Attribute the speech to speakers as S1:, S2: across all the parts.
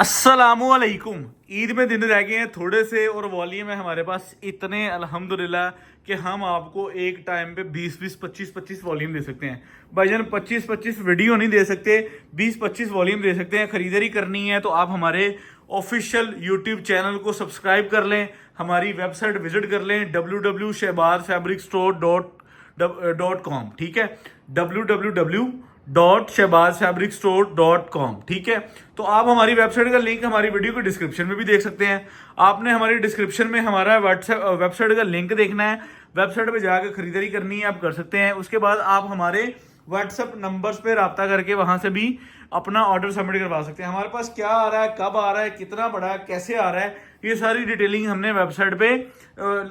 S1: अस्सलामुअलैकुम। ईद में दिन रह गए हैं थोड़े से और वॉल्यूम है हमारे पास इतने अल्हम्दुलिल्लाह कि हम आपको एक टाइम पे 20-20 25-25 वॉल्यूम दे सकते हैं। भाईजान 25-25 वीडियो नहीं दे सकते, 20-25 वॉल्यूम दे सकते हैं। खरीदारी करनी है तो आप हमारे ऑफिशियल यूट्यूब चैनल को सब्सक्राइब कर लें, हमारी वेबसाइट विजिट कर लें www.shehbazfabricstore.com। ठीक है, www.shehbazfabricstore.com। ठीक है, तो आप हमारी वेबसाइट का लिंक हमारी वीडियो के डिस्क्रिप्शन में भी देख सकते हैं। आपने हमारी डिस्क्रिप्शन में हमारा व्हाट्सएप वेबसाइट का लिंक देखना है, वेबसाइट पे जाकर खरीदारी करनी है, आप कर सकते हैं। उसके बाद आप हमारे व्हाट्सएप नंबर्स पे रब्ता करके वहां से भी अपना ऑर्डर सबमिट करवा सकते हैं। हमारे पास क्या आ रहा है, कब आ रहा है, कितना बड़ा है, कैसे आ रहा है, ये सारी डिटेलिंग हमने वेबसाइट पे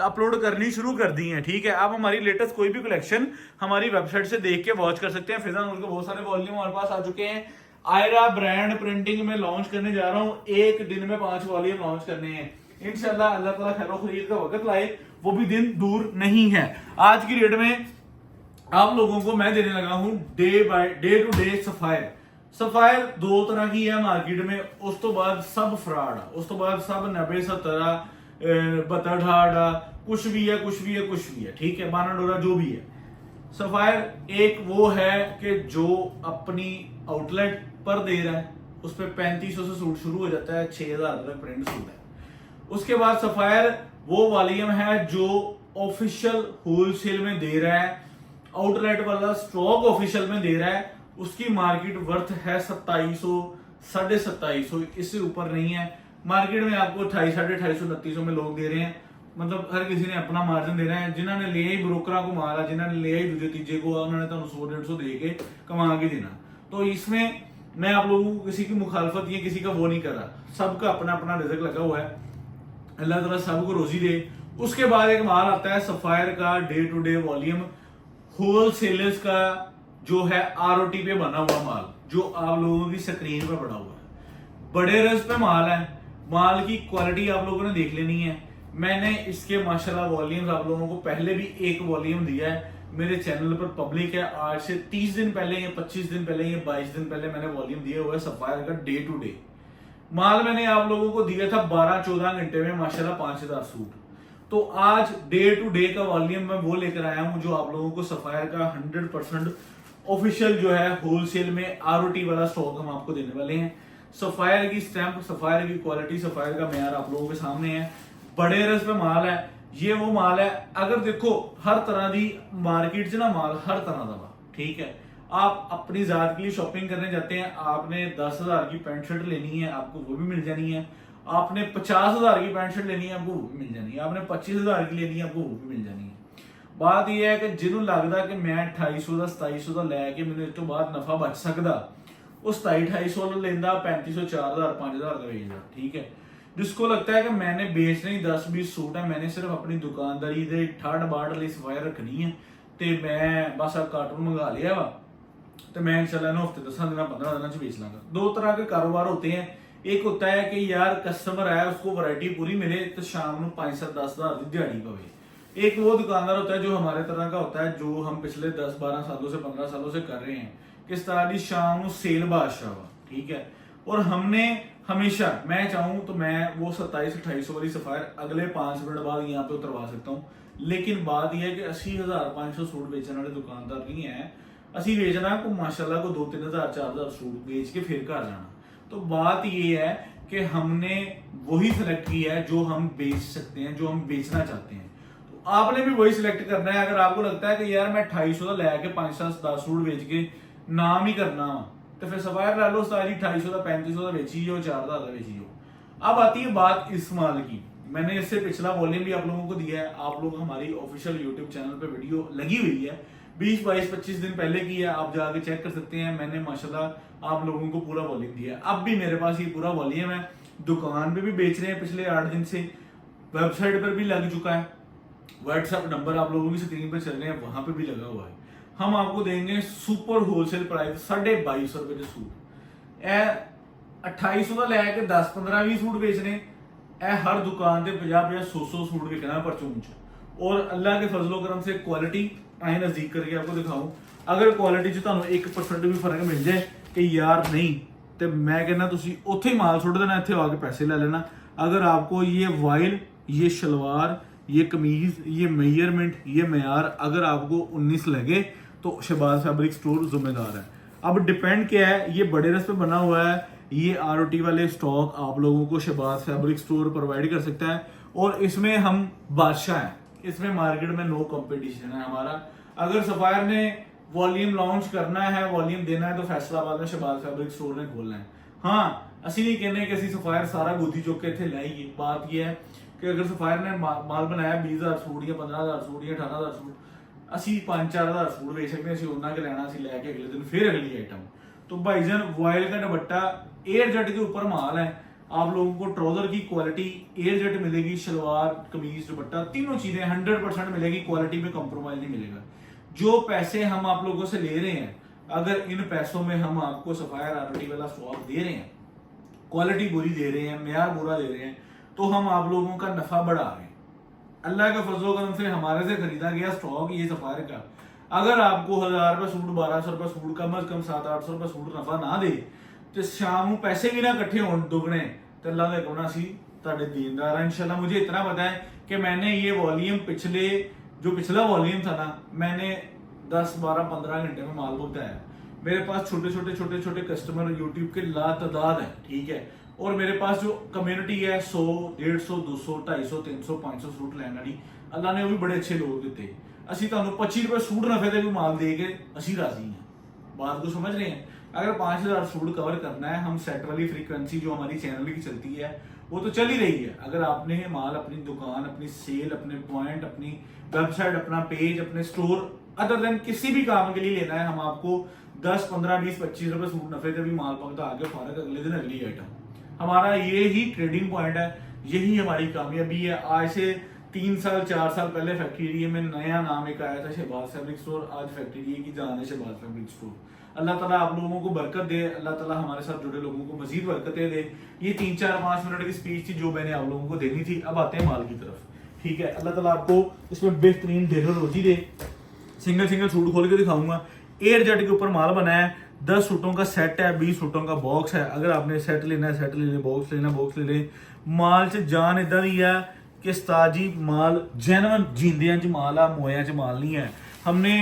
S1: अपलोड करनी शुरू कर दी है। ठीक है, आप हमारी लेटेस्ट कोई भी कलेक्शन हमारी वेबसाइट से देख के वॉच कर सकते हैं। फिजान उनके बहुत सारे वॉल्यूम हमारे पास आ चुके हैं। आयरा ब्रांड प्रिंटिंग में लॉन्च करने जा रहा हूँ, एक दिन में 5 वॉल्यूम लॉन्च करने हैं इंशाल्लाह। अल्लाह ताला खैर खरीद का वक्त लाए, वो भी दिन दूर नहीं है। आज की डेट में आप लोगों को मैं देने लगा हूं day to day Sapphire. Sapphire दो तरह की है मार्केट में, उस तो बाद सब फ्रॉड है, उस तो बाद सब 90-70 बतड़ा कुछ भी है, कुछ भी है, कुछ भी है। ठीक है, बाना डोरा जो भी है। सफायर एक वो है कि जो अपनी आउटलेट पर दे रहा है, उस पर 3500 से सूट शुरू हो जाता है, 6000 तक प्रिंट सूट है। उसके बाद सफायर वो वॉल्यूम है जो ऑफिशियल होलसेल में दे रहा है, आउटलेट वाला स्टॉक ऑफिशियल में दे रहा है, उसकी मार्केट वर्थ है 2700 2750, इससे ऊपर नहीं है। मार्केट में आपको 2800 250 2900 में लोग दे रहे हैं, मतलब हर किसी ने अपना मार्जिन दे रहा है। जिन्होंने लिया ही ब्रोकरा को मारा, जिन्होंने लिया ही दूसरे तीजे को, उन्होंने तो 100-150 दे के कमा के देना। तो इसमें मैं आप लोगों को किसी की मुखालफत या किसी का वो नहीं कर रहा, सबका अपना अपना रिजल्ट लगा हुआ है, अल्लाह ताला सबको रोजी दे। उसके बाद एक माल आता है सफायर का day to day volume, wholesalers का जो है आरओटी पे बना हुआ माल, जो आप लोगों की स्क्रीन पे पड़ा हुआ है। बड़े रस पे माल है, माल की क्वालिटी आप लोगों ने देख लेनी है। मैंने इसके माशाल्लाह वॉल्यूम्स आप लोगों को पहले भी एक वॉल्यूम दिया है, मेरे चैनल पर पब्लिक है। आज से 30 दिन पहले या 25 दिन पहले या 22 दिन पहले मैंने वॉल्यूम दिया हुआ है सफायर का डे टू डे माल। मैंने आप लोगों को दिया था 12-14 घंटे में माशाल्लाह 5000 सूट। तो आज डे टू डे का वॉल्यूम मैं वो लेकर आया हूं जो आप लोगों को सफायर का 100% ऑफिशियल जो है होलसेल में आरओटी वाला स्टॉक हम आपको देने वाले हैं। सफायर की स्टैंप, सफायर की क्वालिटी, सफायर का मेयार आप लोगों के सामने है। बड़े रस पे माल है, ये वो माल है। अगर देखो हर तरह की मार्केट से ना माल हर तरह का, ठीक है। आप अपनी जात के लिए शॉपिंग करने जाते हैं, आपने 10,000 की पैंट शर्ट लेनी है, आपको वो भी मिल जानी है। आपने 50,000 की पैंट शर्ट लेनी है, आपको वो भी मिल जानी है। आपने 25,000 की लेनी है, आपको वो भी मिल जानी है। बात यह है कि जिन्होंने लगता कि मैं 2800 का 2700 का लैके मैंने इस तो बाद नफा बच सकता, उस 2700 लेंदा 3500 4000 5000 का बेचदा। ठीक है, जिसको लगता है कि मैंने बेचने ही 10-20 सूट है, मैंने सिर्फ अपनी दुकानदारी दे ठाड़ बाड़ ਲਈ सफाई रखनी है, तो मैं बस आ कार्टून मंगा लिया वा, तो मैं इंशाल्लाह हफ्ते 10 दिन 15 दिन बेच लांगा। दो तरह के कारोबार होते हैं, एक होता है कि यार कस्टमर आया, उसको वैरायटी पूरी मिले तो शाम को 5-7-10 हज़ार की दिहाड़ी पवे। एक वो दुकानदार होता है जो हमारे तरह का होता है, जो हम पिछले 10-12 सालों से 15 सालों से कर रहे हैं, किस तरह की शाम को सेल बादशाह हुआ। ठीक है, और हमने हमेशा, मैं चाहूं तो मैं वो 2700-2800 वाली सफायर अगले 5 मिनट बाद यहाँ पे उतरवा सकता हूँ। लेकिन बात यह है कि 80,500 सूट बेचने वाले दुकानदार नहीं है, असि बेचना को माशाल्लाह को 2-3,000-4,000 सूट बेच के फिर घर जाना। तो बात ये है कि हमने वही सिलेक्ट किया है जो हम बेच सकते हैं, जो हम बेचना चाहते हैं। तो आपने भी वही सिलेक्ट करना है। अगर आपको लगता है कि यार मैं 250 का लैके 5-10 सूट बेच के नाम ही करना वा, तो फिर सफायर ला लो, सारी 250 का 3500 का बेची हो, 4000 का बेची हो। अब आती है बात इस माल की। मैंने इससे पिछला वॉल्यूम भी आप लोगों को दिया है, आप लोग हमारी ऑफिशियल यूट्यूब चैनल पे वीडियो लगी हुई है, 20-22-25 दिन पहले की है, आप जाके चेक कर सकते हैं। मैंने माशाल्लाह आप लोगों को पूरा वॉल्यूम दिया है। अब भी मेरे पास ये पूरा वॉल्यूम है, दुकान पे भी बेच रहे हैं पिछले 8 दिन से, वेबसाइट पर भी लग चुका है, व्हाट्सएप नंबर आप लोगों की स्क्रीन पर चल रहे हैं, वहां पे भी लगा हुआ है। हम आपको देंगे सुपर होलसेल प्राइस 2250 रुपए के सूट। ए 2800 का लैके 10-15-20 सूट बेचने, ए हर दुकान से 50-50 100 सूट बिकना परचून च। और अल्लाह के फजलो करम से क्वालिटी आए नजदीक करके आपको दिखाऊं, अगर क्वालिटी च 1% भी फर्क मिल जाए कि यार नहीं तो मैं कहना तुसी उत्थे ही माल सुट देना, इत्थे आके पैसे ले लेना। अगर आपको ये वाइल, ये शलवार, ये कमीज, ये मेजरमेंट, ये मेयार अगर आपको 19 लगे तो शहबाज फैब्रिक स्टोर जिम्मेदार है। अब डिपेंड क्या है, ये बड़े रस पे बना हुआ है, ये ROT वाले स्टॉक आप लोगों को शहबाज फैब्रिक स्टोर प्रोवाइड कर सकता है, और इसमें हम बादशाह हैं, इसमें मार्केट में नो कंपटीशन है हमारा। अगर सफायर ने वॉल्यूम लॉन्च करना है, वॉल्यूम देना है, तो फैसलाबाद में शहबाज फैब्रिक स्टोर ने खोलना है। हाँ, ਅਸੀਂ नहीं कहने कि सफायर सारा गोदी चुक के इतने लाइए। बात यह है कि अगर सफायर ने माल बनाया 20,000 सूट या 15,000 सूट या 18,000 सूट, ਅਸੀਂ 5-4,000 सूट बेच सकते हैं, ਅਸੀਂ ਉਹਨਾਂ के लेना, ਅਸੀਂ लैके अगले दिन फिर अगली आइटम। तो भाईजान वॉयल का दुपट्टा एयर जेट के ऊपर माल है, आप लोगों को ट्राउजर की क्वालिटी एयर जेट मिलेगी, शलवार कमीज दुपट्टा तीनों चीजें 100% मिलेगी, क्वालिटी में कॉम्प्रोमाइज नहीं मिलेगा। जो पैसे हम आप लोगों से ले रहे हैं, अगर इन पैसों में हम आपको सफायर ROT वाला स्टॉक दे रहे हैं, क्वालिटी बुरी दे रहे हैं, मेयार बुरा दे रहे हैं, तो हम आप लोगों का नफा बढ़ा रहे हैं। अल्लाह का फजलो करम से हमारे से खरीदा गया स्टॉक ये सफायर का, अगर आपको 1,000 रुपये सूट, 1,200 रुपये सूट, कम अज कम 700-800 रुपये सूट नफा ना दे, तो शाम को पैसे भी ना इकट्ठे हो दुगने, तो अल्लाह का कहना सी ताड़े दीनदार है इंशाल्लाह। मुझे इतना पता है कि मैंने ये वॉल्यूम पिछला वॉल्यूम था ना, मैंने 10-12-15 घंटे में माल भुगताया। मेरे पास छोटे कस्टमर यूट्यूब के लातादाद है, ठीक है, और मेरे पास जो कम्युनिटी है 100, 150, 200, 250, 300, 500 सूट लैन वाली, अल्लाह ने वो भी बड़े अच्छे लोग दिते। असी तुहानू 25 रुपये सूट नफे का भी माल दे के असी राजी हैं। बात को समझ रहे हैं? अगर 5,000 सूट कवर करना है, हम सेट वाली फ्रीक्वेंसी जो हमारी चैनल की चलती है वो तो चल ही रही है। अगर आपने माल अपनी दुकान, अपनी सेल, अपने पॉइंट, अपनी वेबसाइट, अपना पेज, अपने स्टोर, अदर देन किसी भी काम के लिए लेना है, हम आपको 10, 15, 20, 25 रुपए सूट नफे का भी माल पकड़ा आगे फारक अगले दिन अगली आइटम। हमारा ये ही ट्रेडिंग पॉइंट है, यही हमारी कामयाबी है। आज से 3 साल 4 साल पहले फैक्ट्री एरिया में नया नाम एक आया था शहबाज फैब्रिक स्टोर, आज फैक्ट्री एरिया की जान है शहबाज फैब्रिक स्टोर। अल्लाह ताला आप लोगों को बरकत दे, अल्लाह ताला हमारे साथ जुड़े लोगों को मजीद बरकतें दे। ये 3, 4, 5 मिनट की स्पीच थी जो मैंने आप लोगों को देनी थी। अब आते हैं माल की तरफ, ठीक है। अल्लाह ताला आपको इसमें बेहतरीन ढेरों रोजी दे। सिंगल सूट खोल के दिखाऊंगा। एयर जेट के ऊपर माल बना है, 10 सूटों का सेट है, 20 सूटों का बॉक्स है। अगर आपने सेट लेना है सेट ले लें, बॉक्स लेना बॉक्स ले लें। माल च जान इदा दी है कि सताजी माल जेनवन जिंदियां च माल है, मोया च माल नहीं है। हमने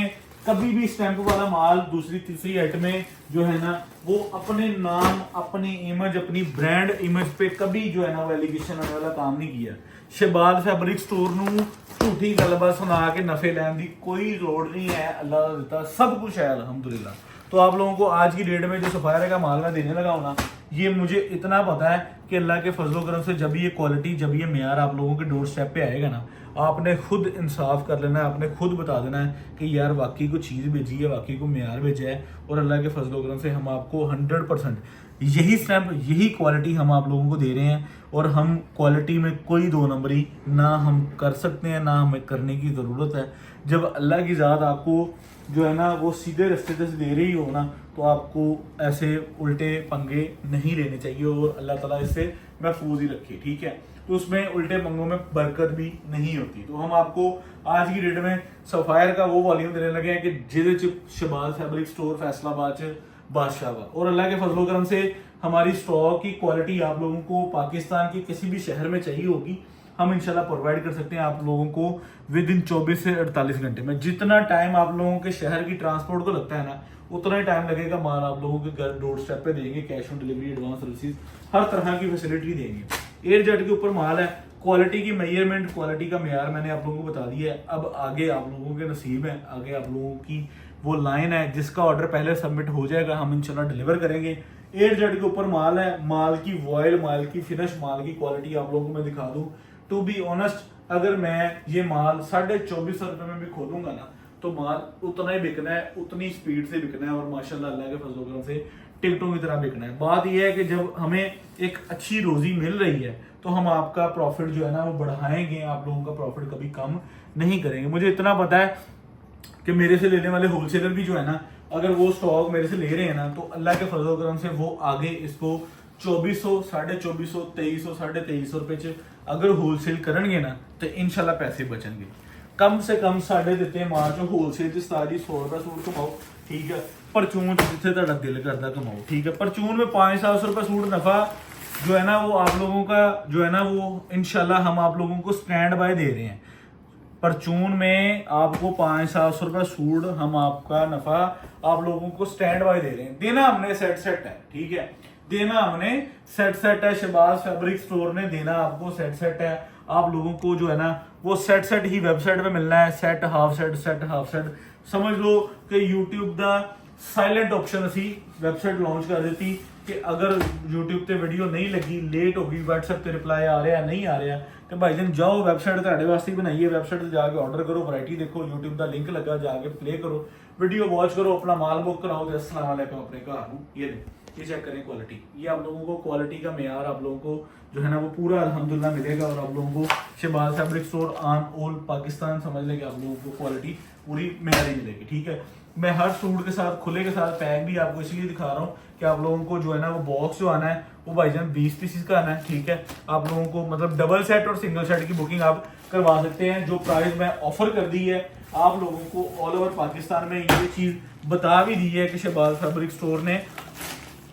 S1: कभी भी स्टैंप वाला माल दूसरी तीसरी आइटमें जो है ना वो अपने नाम, अपनी इमेज, अपनी ब्रांड इमेज पे कभी जो है ना वो एलिगेशन आने वाला काम नहीं किया। शहबाज फैब्रिक स्टोर नू झूठी गलबात सुना के नफे लैन की कोई लोड़ नहीं है। अल्लाह का दिता सब कुछ है अल्हम्दुलिल्लाह। तो आप लोगों को आज की डेट में जो सफायर का माल मैं देने लगा हूं ना, ये मुझे इतना पता है कि अल्लाह के फजलो करम से जब ये क्वालिटी, जब ये मेयार आप लोगों के डोर स्टेप पे आएगा ना, आपने खुद इंसाफ कर लेना है, आपने खुद बता देना है कि यार वाकई को चीज़ भेजी है, वाकई को मेयार भेजा है। और अल्लाह के फजलो करम से हम आपको 100% यही स्टैम्प, यही क्वालिटी हम आप लोगों को दे रहे हैं। और हम क्वालिटी में कोई 2 नंबरी ना हम कर सकते हैं, ना हमें करने की ज़रूरत है। जब अल्लाह की ज़ात आपको जो है ना वो सीधे रास्ते से दे रही हो ना, तो आपको ऐसे उल्टे पंगे नहीं लेने चाहिए और अल्लाह ताला इससे महफूज ही रखे, ठीक है। तो उसमें उल्टे पंगों में बरकत भी नहीं होती। तो हम आपको आज की डेट में सफायर का वो वॉल्यूम देने लगे हैं कि जिदे च शहबाज फैब्रिक स्टोर फैसलाबाद च बादशाह वा। और अल्लाह के फजलो करम से हमारी स्टॉक की क्वालिटी आप लोगों को पाकिस्तान के किसी भी शहर में चाहिए होगी, हम इंशाल्लाह प्रोवाइड कर सकते हैं आप लोगों को विद इन 24 से 48 घंटे में। जितना टाइम आप लोगों के शहर की ट्रांसपोर्ट को लगता है ना, उतना ही टाइम लगेगा। माल आप लोगों के घर डोर स्टेप पे देंगे, cash on delivery, advance services, हर तरह की फैसिलिटी देंगे। एयर जेट के ऊपर माल है, क्वालिटी की मेजरमेंट, क्वालिटी का मेयार मैंने आप लोगों को बता दिया है। अब आगे आप लोगों के नसीब है, आगे आप लोगों की वो लाइन है जिसका ऑर्डर पहले सबमिट हो जाएगा, हम इंशाल्लाह डिलीवर करेंगे। एयर जेट के ऊपर माल है, माल की वॉयल, माल की फिनिश, माल की क्वालिटी आप लोगों को मैं दिखा दूं। टू बी ऑनेस्ट, अगर मैं ये माल 2450 रुपये में भी खोलूंगा ना, तो माल उतना ही बिकना है, उतनी स्पीड से बिकना है और माशाल्लाह अल्लाह के फजल करम से टिकटों की तरह बिकना है। बात यह है कि जब हमें एक अच्छी रोजी मिल रही है तो हम आपका प्रॉफिट जो है ना वो बढ़ाएंगे, आप लोगों का प्रॉफिट कभी कम नहीं करेंगे। मुझे इतना पता है कि मेरे से लेने वाले होलसेलर भी जो है ना, अगर वो स्टॉक मेरे से ले रहे हैं ना, तो अल्लाह के फजल करम से वो आगे इसको 2400, 2450, 2300, 2350 रुपए च अगर होलसेल करेंगे ना, तो इंशाल्लाह पैसे बचेंगे। कम से कम साढ़े दिते माल चो होलसेल च 100 रुपए सूट कमाओ, ठीक है। परचून जिथे ਤੁਹਾਡਾ दिल करता कमाओ, ठीक है। परचून में 500 रुपये सूट नफा जो है ना वो आप लोगों का जो है ना वो इंशाल्लाह हम आप लोगों को स्टैंड बाय दे रहे हैं। परचून में आपको 500 रुपये सूट हम आपका नफा आप लोगों को स्टैंड बाय दे रहे हैं। देना हमने सेट है, ठीक है। देना हमने सेट है। शहबाज फैब्रिक स्टोर ने देना आपको सेट है। आप लोगों को जो है ना वो सेट ही वेबसाइट पे मिलना है। सेट हाफ सेट समझ लो कि यूट्यूब का साइलेंट ऑप्शन असी वेबसाइट लॉन्च कर देती कि अगर यूट्यूब ते वीडियो नहीं लगी, लेट होगी, व्हाट्सएप ते रिप्लाई आ रहा नहीं आ रहा, तो भाई जान जाओ वेबसाइट ਤੁਹਾਡੇ वास्ते बनाई है, वेबसाइट से जाके ऑर्डर करो, वैरायटी देखो, यूट्यूब का लिंक लगा, जाके प्ले करो, वीडियो वॉच करो, अपना माल बुक कराओ। अस्सलाम वालेकुम अपने घर ये चेक करें क्वालिटी। ये आप लोगों को क्वालिटी का मेयार आप लोगों को जो है ना वो पूरा अल्हम्दुलिल्लाह मिलेगा। और आप लोगों को Shahbaz fabric store on all Pakistan समझ लें कि आप लोगों को क्वालिटी पूरी मेयारी मिलेगी, ठीक है। मैं हर सूट के साथ खुले के साथ पैक भी आपको इसलिए दिखा रहा हूँ कि आप लोगों को जो है ना वो बॉक्स जो आना है वो भाईजान 20 पीसेस का आना है, ठीक है। आप लोगों को मतलब डबल सेट और सिंगल सेट की बुकिंग आप करवा सकते हैं। जो प्राइस मैं ऑफर कर दी है आप लोगों को ऑल ओवर पाकिस्तान में, ये चीज़ बता भी दी है कि शहबाज फैब्रिक स्टोर ने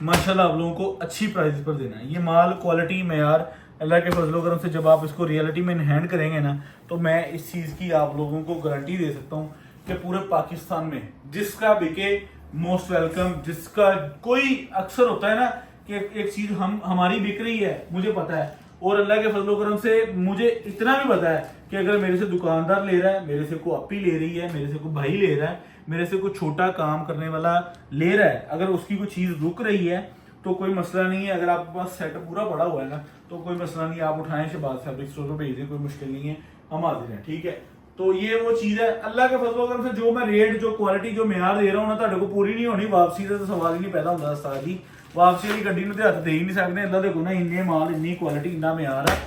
S1: माशाल्लाह आप लोगों को अच्छी प्राइस पर देना है। ये माल क्वालिटी मेयार अल्लाह के फजलो करम से जब आप इसको रियलिटी में हैंड करेंगे ना तो मैं इस चीज़ की आप लोगों को गारंटी दे सकता हूँ कि पूरे पाकिस्तान में जिसका बिके मोस्ट वेलकम। जिसका कोई अक्सर होता है ना कि एक चीज़ हमारी बिक रही है, मुझे पता है, और अल्लाह के फजलो करम से मुझे इतना भी पता है कि अगर मेरे से दुकानदार ले रहा है, मेरे से कोई अपी ले रही है, मेरे से कोई भाई ले रहा है, मेरे से कोई छोटा काम करने वाला ले रहा है, अगर उसकी कोई चीज़ रुक रही है तो कोई मसला नहीं है। अगर आपके पास सेट पूरा पड़ा हुआ है ना तो कोई मसला नहीं है, आप उठाएं शहबाज फैब्रिक स्टोर पर भेज दें, कोई मुश्किल नहीं है, हम हाजिर हैं, ठीक है। तो ये वो चीज़ है अल्लाह के फजलो करम से जो मैं रेट जो क्वालिटी जो मेयार दे रहा हूँ ना ਤੁਹਾਡੇ को पूरी नहीं होनी। वापसी का तो सवाल ही नहीं पैदा होता उस्ताद जी, वापसी वाली गड्डी में तो हथ दे ही नहीं सकते। अल्लाह देखो ना इन्ने माल, इन्नी क्वालिटी, इन्ना मेयार है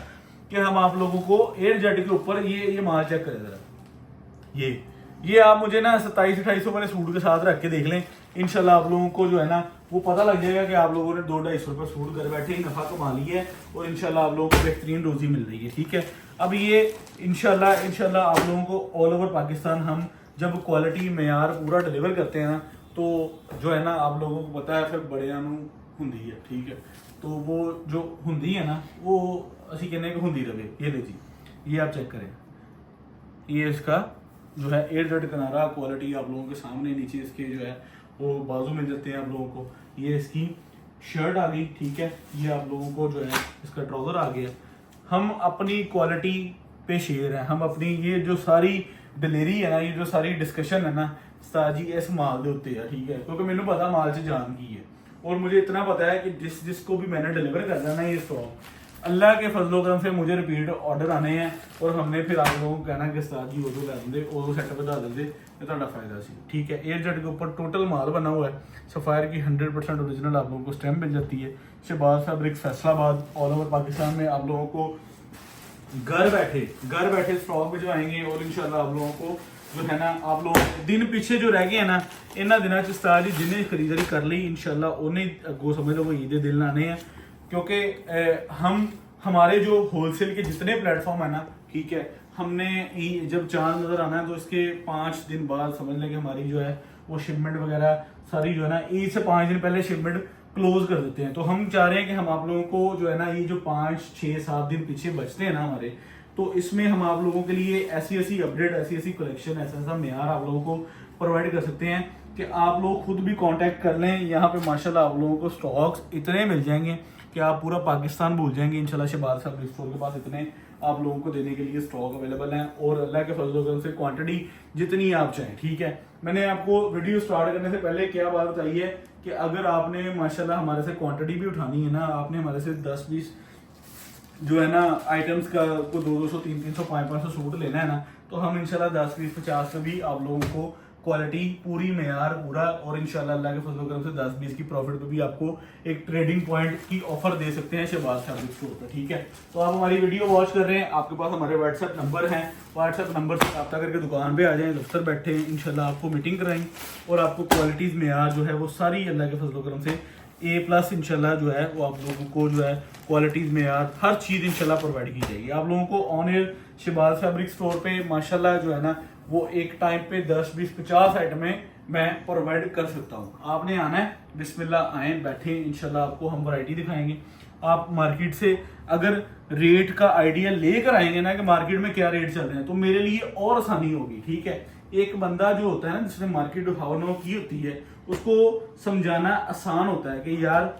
S1: कि हम आप लोगों को एयर जेट के ऊपर ये माल चेक करें जरा। ये आप मुझे ना 2700-2800 वाले सूट के साथ रख के देख लें, इंशाल्लाह आप लोगों को जो है ना वो पता लग जाएगा कि आप लोगों ने 200-250 रुपये सूट घर बैठे ही नफा कमा लिया है और इंशाल्लाह आप लोगों को बेहतरीन रोजी मिल रही है, ठीक है। अब ये इंशाल्लाह आप लोगों को ऑल ओवर पाकिस्तान हम जब क्वालिटी मेयार पूरा डिलीवर करते हैं ना तो जो है ना आप लोगों को पता है फिर बड़ियां नूं हुंदी है, ठीक है। तो वो जो हुंदी है ना वो असी कहने को हुंदी रहे। ये ले जी, ये आप चेक करें, ये इसका जो है एयर जेट किनारा क्वालिटी आप लोगों के सामने, नीचे इसके जो है वो बाजू मिल जाते हैं आप लोगों को। ये इसकी शर्ट आ गई, ठीक है। ये आप लोगों को जो है इसका ट्राउज़र आ गया। हम अपनी क्वालिटी पे शेयर है, हम अपनी ये जो सारी डिलीवरी है ना, ये जो सारी डिस्कशन है ना उस्ताद जी इस माल के उत्ते है, ठीक है। क्योंकि मैंने पता माल से जान की है और मुझे इतना पता है कि जिसको भी मैंने डिलीवर करना ना ये स्टॉक अल्लाह के फजलो करम से मुझे रिपीट ऑर्डर आने हैं और हमने फिर आप लोगों को कहना कि उस्ताद जी उदो लै देंगे, उदो सैट बता देंगे, ये ਤੁਹਾਡਾ फायदा सी, ठीक है। एयर जेट के ऊपर टोटल माल बना हुआ है, सफ़ायर की 100% ओरिजिनल आप लोगों को स्टैम्प मिल जाती है। Shahbaz fabric Faisalabad all over Pakistan में आप लोगों को घर बैठे स्टॉक भिजवाएंगे और इंशाल्लाह आप लोगों को जो है ना आप लोग दिन पीछे जो रह गए हैं ना इन्होंने दिनों च उस्ताद जी जिन्हें खरीदारी कर ली इंशाल्लाह उन्हें अगो समझ लो ईद दे दिल आने हैं। क्योंकि हमारे जो होलसेल के जितने प्लेटफॉर्म है ना, ठीक है, हमने जब चांद नज़र आना है तो इसके 5 दिन बाद समझ लें कि हमारी जो है वो शिपमेंट वगैरह सारी जो है ना ईद से 5 दिन पहले शिपमेंट क्लोज कर देते हैं। तो हम चाह रहे हैं कि हम आप लोगों को जो है ना ये जो 5-6-7 दिन पीछे बचते हैं ना हमारे, तो इसमें हम आप लोगों के लिए ऐसी अपडेट, ऐसी कलेक्शन, ऐसा मेयार आप लोगों को प्रोवाइड कर सकते हैं कि आप लोग खुद भी कांटेक्ट कर लें। यहाँ पे माशाल्लाह आप लोगों को स्टॉक्स इतने मिल जाएंगे कि आप पूरा पाकिस्तान भूल जाएंगे इंशाल्लाह। शहबाज फैब्रिक स्टोर के पास इतने आप लोगों को देने के लिए स्टॉक अवेलेबल हैं और अल्लाह के फजल करम से क्वांटिटी जितनी आप चाहें, ठीक है। मैंने आपको वीडियो स्टार्ट करने से पहले क्या बात बताई है कि अगर आपने माशाल्लाह हमारे से क्वांटिटी भी उठानी है ना, आपने हमारे से 10-20 जो है ना आइटम्स का को 200, 300, 500 सूट लेना है ना तो हम इंशाल्लाह 10, 20, 50 में भी आप लोगों को क्वालिटी पूरी मेयार पूरा और इंशाल्लाह अल्लाह के फजल करम से 10-20 की प्रॉफिट पे भी आपको एक ट्रेडिंग पॉइंट की ऑफर दे सकते हैं शहबाज फैब्रिक स्टोर पर, ठीक है। तो आप हमारी वीडियो वॉच कर रहे हैं, आपके पास हमारे व्हाट्सएप नंबर हैं, व्हाट्सएप नंबर से रब्ता करके दुकान पे आ जाएं, दफ्तर बैठे हैं, इंशाल्लाह आपको मीटिंग कराएं और आपको क्वालिटीज़ मेयार जो है वो सारी अल्लाह के फजल करम से A+ इंशाल्लाह जो है वो आप लोगों को जो है क्वालिटीज़ मेयार हर चीज़ इंशाल्लाह प्रोवाइड की जाएगी। आप लोगों को on air Shahbaz fabric store पे माशाल्लाह जो है ना वो एक टाइम पे 10, 20, 50 आइटमें मैं प्रोवाइड कर सकता हूँ। आपने आना है, बिस्मिल्लाह आए, बैठे, इंशाल्लाह आपको हम वैरायटी दिखाएंगे। आप मार्केट से अगर रेट का आइडिया लेकर आएंगे ना कि मार्केट में क्या रेट चल रहे हैं, तो मेरे लिए और आसानी होगी। ठीक है, एक बंदा जो होता है ना जिसने मार्केट हावनो की होती है, उसको समझाना आसान होता है कि यार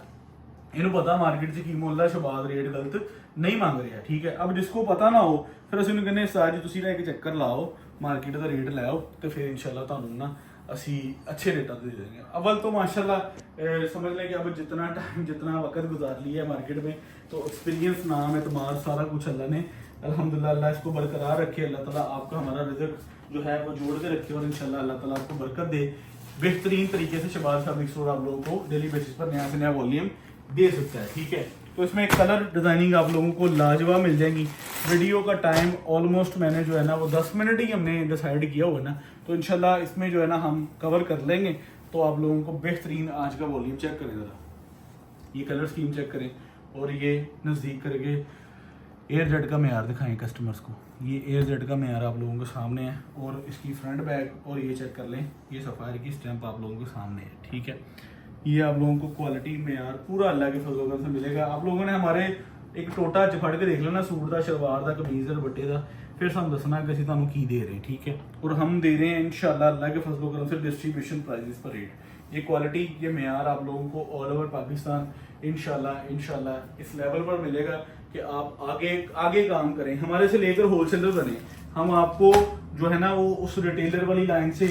S1: इन्हें पता मार्केट से की मोला शबाद रेट गलत नहीं मांग रहा। ठीक है, अब जिसको पता ना हो फिर ਅਸੀਂ ਉਹਨੂੰ ਕਹਿੰਦੇ ਉਸਤਾਦ ਜੀ ਤੁਸੀਂ ਨਾ ਇੱਕ ਚੱਕਰ ਲਾਓ, ਮਾਰਕੀਟ ਦਾ ਰੇਟ ਲਾਓ ਤੇ ਫਿਰ इंशाल्लाह ਤੁਹਾਨੂੰ ਨਾ ਅਸੀਂ अच्छे रेटा दे देंगे। अव्वल तो माशाल्लाह समझ लें कि अब जितना टाइम जितना वक्त गुजार लिया है मार्केट में, तो एक्सपीरियंस, नाम, एतमाद, सारा कुछ अल्लाह ने अल्हम्दुलिल्लाह अल्लाह इसको बरकरार रखे। अल्लाह ताला आपका हमारा रिज़्क जो है वो जोड़ के रखे और इंशाल्लाह अल्लाह ताला आपको बरकत दे। बेहतरीन तरीके से शबाज फैब्रिक स्टोर आप लोगों को डेली बेसिस पर नया से नया वॉल्यूम दे सकता है। ठीक है, तो इसमें कलर डिजाइनिंग आप लोगों को लाजवाब मिल जाएगी। वीडियो का टाइम ऑलमोस्ट मैंने जो है ना वो 10 मिनट ही हमने डिसाइड किया हुआ है ना, तो इंशाल्लाह इसमें जो है ना हम कवर कर लेंगे। तो आप लोगों को बेहतरीन आज का वॉल्यूम चेक करें, ज़रा ये कलर स्कीम चेक करें और ये नज़दीक करके एयर जेड का मेयार दिखाएं कस्टमर्स को। ये एयर जेड का मेयार आप लोगों के सामने है और इसकी फ्रंट बैग और ये चेक कर लें, ये सफ़ायर की स्टैंप आप लोगों के सामने है। ठीक है, ये आप लोगों को क्वालिटी में यार पूरा अल्लाह के फजल से मिलेगा। आप लोगों ने हमारे एक टोटा च फड़ के देख लेना सूट का, शलवार का, कमीज का, दुपट्टे का, फिर सानू दसना कि ਅਸੀਂ ਤੁਹਾਨੂੰ ਕੀ दे रहे हैं। ठीक है, और हम दे रहे हैं इंशाल्लाह अल्लाह के फजल करम से डिस्ट्रीब्यूशन प्राइजेस पर रेट। ये क्वालिटी, ये मेयार आप लोगों को ऑल ओवर पाकिस्तान इंशाल्लाह इस लेवल पर मिलेगा कि आप आगे आगे काम करें, हमारे से लेकर होलसेलर बने। हम आपको जो है ना वो उस रिटेलर वाली लाइन से,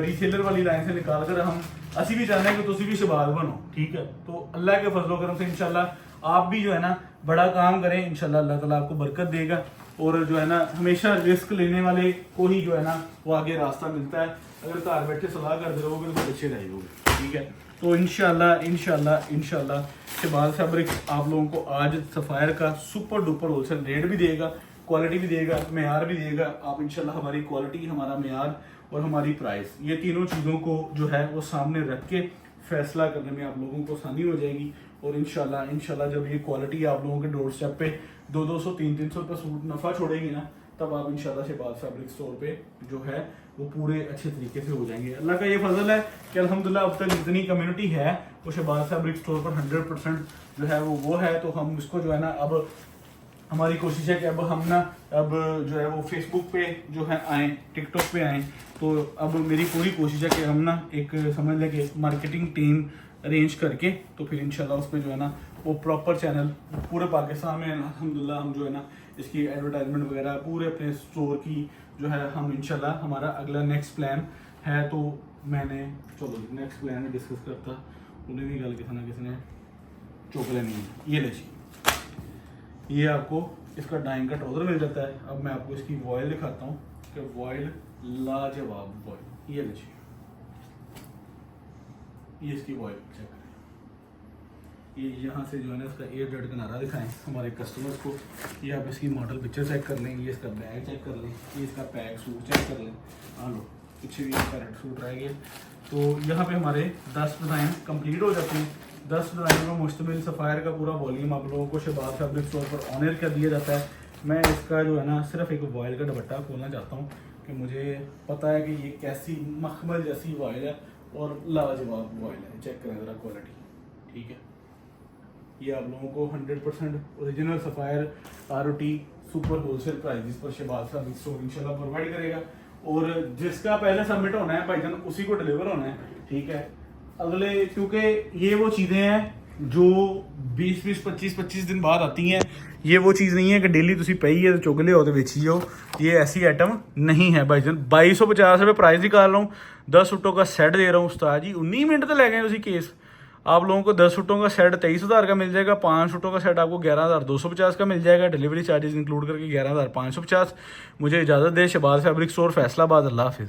S1: रीसेलर वाली लाइन से निकाल कर हम असी भी चाहते हैं कि तुसी भी शबाज बनो। ठीक है, तो अल्लाह के फजलो करम से इंशाल्लाह आप भी जो है ना बड़ा काम करें, इंशाल्लाह अल्लाह ताला आपको बरकत देगा। और जो है ना हमेशा रिस्क लेने वाले को ही जो है ना वो आगे रास्ता मिलता है। अगर घर बैठे सलाह करते रहोगे तो अच्छे रहेंगे। ठीक है, तो इंशाल्लाह शबाज फैब्रिक्स आप लोगों को आज सफ़ायर का सुपर डुपर होलसेल रेट भी देगा, क्वालिटी भी देगा, मेयार भी देगा। आप इंशाल्लाह हमारी क्वालिटी, हमारा मेयार और हमारी प्राइस, ये तीनों चीज़ों को जो है वो सामने रख के फैसला करने में आप लोगों को आसानी हो जाएगी। और इंशाल्लाह जब ये क्वालिटी आप लोगों के डोर स्टेप पे 200 300 रुपये सूट नफ़ा छोड़ेगी ना, तब आप इंशाल्लाह शबाज फैब्रिक स्टोर पे जो है वो पूरे अच्छे तरीके से हो जाएंगे। अल्लाह का ये फजल है कि अल्हम्दुलिल्लाह अब तक जितनी कम्युनिटी है वो शबाज फैब्रिक स्टोर पर 100% जो है वो है। तो हम इसको जो है ना अब हमारी कोशिश है कि अब हम ना अब जो है वो फेसबुक पे जो है आएँ, टिकटॉक पे आएँ। तो अब मेरी पूरी कोशिश है कि हम ना एक समझ लें कि मार्केटिंग टीम अरेंज करके तो फिर इंशाल्लाह उस पर जो है ना वो प्रॉपर चैनल पूरे पाकिस्तान में अल्हम्दुलिल्लाह हम जो है ना इसकी एडवर्टाइजमेंट वगैरह पूरे अपने स्टोर की जो है हम इंशाल्लाह हमारा अगला नेक्स्ट प्लान है। तो मैंने चलो नेक्स्ट प्लान डिस्कस करता उन्हें भी गल किसी ने चुक लेनी है। ये ले जी, ये आपको इसका डाइंग का ट्राउजर मिल जाता है। अब मैं आपको इसकी वॉयल दिखाता हूँ कि वॉयल लाजवाब वॉयल, ये ले जी, ये इसकी वॉयल चेक करें। ये यहाँ से जो है ना इसका एयर जेड का नारा दिखाएं हमारे कस्टमर्स को। ये आप इसकी मॉडल पिक्चर चेक कर लें, ये इसका बैग चेक कर लें, ये इसका पैक सूट चेक कर लें। हाँ लो, पीछे भी इसका रेड सूट रह गया। तो यहाँ पे हमारे 10 डिज़ाइन कंप्लीट हो जाते हैं। 10 डिज़ाइन में मुश्तमिल सफ़ायर का पूरा वॉल्यूम आप लोगों को शबाज फैब्रिक स्टोर पर ऑनर कर दिया जाता है। मैं इसका जो है ना सिर्फ एक वॉयल का दुपट्टा खोलना चाहता हूँ कि मुझे पता है कि ये कैसी मखमल जैसी वॉयल है और लाजवाब वॉयल है। चेक करें ज़रा क्वालिटी। ठीक है, ये आप लोगों को 100% original Sapphire ROT super wholesale prices पर शबाज फैब्रिक स्टोर इंशाल्लाह प्रोवाइड करेगा। और जिसका पहले सबमिट होना है भाईजान उसी को डिलीवर होना है। ठीक है, अगले क्योंकि ये वो चीज़ें हैं जो 20 25 दिन बाद आती हैं। ये वो चीज़ नहीं है कि डेली तुसी पई है तो चुग लियो तो बेची जाओ। ये ऐसी आइटम नहीं है भाईजान। 2250 रुपये प्राइस निकाल रहा हूँ, 10 सूटों का सेट दे रहा हूँ। उस्ताद जी 19 मिनट तो ले गए उसी केस। आप लोगों को 10 सूटों का सेट 23,000 का मिल जाएगा, 5 सूटों का सेट आपको 11,250 का मिल जाएगा, डिलीवरी चार्जेस इंक्लूड करके 11,550। मुझे इजाज़त दे। Shabaz fabric store, Faisalabad. अल्लाह हाफिज़।